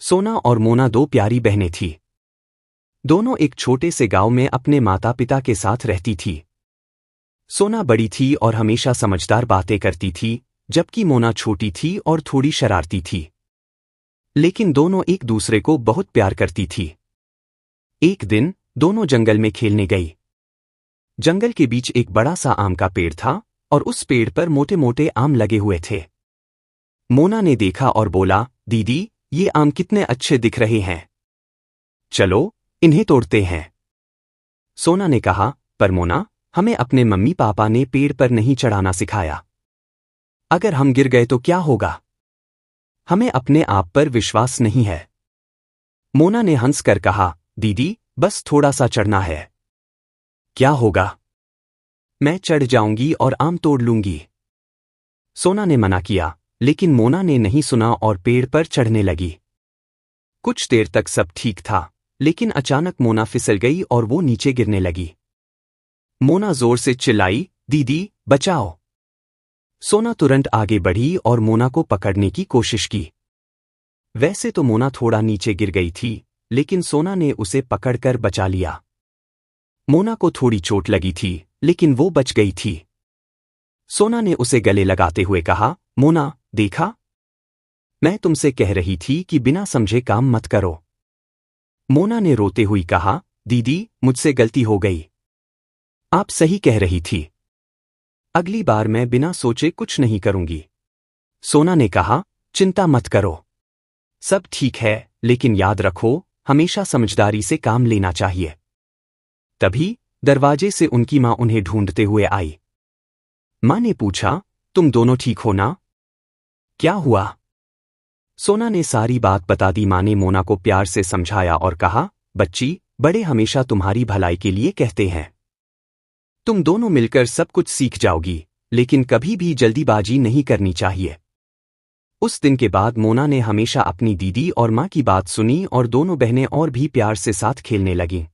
सोना और मोना दो प्यारी बहनें थीं। दोनों एक छोटे से गांव में अपने माता पिता के साथ रहती थी। सोना बड़ी थी और हमेशा समझदार बातें करती थी, जबकि मोना छोटी थी और थोड़ी शरारती थी। लेकिन दोनों एक दूसरे को बहुत प्यार करती थी। एक दिन दोनों जंगल में खेलने गई। जंगल के बीच एक बड़ा सा आम का पेड़ था और उस पेड़ पर मोटे मोटे आम लगे हुए थे। मोना ने देखा और बोला, दीदी, ये आम कितने अच्छे दिख रहे हैं। चलो इन्हें तोड़ते हैं। सोना ने कहा, पर मोना, हमें अपने मम्मी पापा ने पेड़ पर नहीं चढ़ाना सिखाया। अगर हम गिर गए तो क्या होगा? हमें अपने आप पर विश्वास नहीं है। मोना ने हंसकर कहा, दीदी, बस थोड़ा सा चढ़ना है। क्या होगा? मैं चढ़ जाऊंगी और आम तोड़ लूंगी। सोना ने मना किया, लेकिन मोना ने नहीं सुना और पेड़ पर चढ़ने लगी। कुछ देर तक सब ठीक था, लेकिन अचानक मोना फिसल गई और वो नीचे गिरने लगी। मोना जोर से चिल्लाई, दीदी, बचाओ। सोना तुरंत आगे बढ़ी और मोना को पकड़ने की कोशिश की। वैसे तो मोना थोड़ा नीचे गिर गई थी, लेकिन सोना ने उसे पकड़कर बचा लिया। मोना को थोड़ी चोट लगी थी, लेकिन वो बच गई थी। सोना ने उसे गले लगाते हुए कहा, मोना, देखा? मैं तुमसे कह रही थी कि बिना समझे काम मत करो। मोना ने रोते हुए कहा, दीदी, मुझसे गलती हो गई। आप सही कह रही थी। अगली बार मैं बिना सोचे कुछ नहीं करूंगी। सोना ने कहा, चिंता मत करो। सब ठीक है, लेकिन याद रखो, हमेशा समझदारी से काम लेना चाहिए। तभी दरवाजे से उनकी मां उन्हें ढूंढते हुए आई। मां ने पूछा, तुम दोनों ठीक हो ना? क्या हुआ? सोना ने सारी बात बता दी। मां ने मोना को प्यार से समझाया और कहा, बच्ची, बड़े हमेशा तुम्हारी भलाई के लिए कहते हैं। तुम दोनों मिलकर सब कुछ सीख जाओगी, लेकिन कभी भी जल्दीबाजी नहीं करनी चाहिए। उस दिन के बाद मोना ने हमेशा अपनी दीदी और मां की बात सुनी और दोनों बहनें और भी प्यार से साथ खेलने लगीं।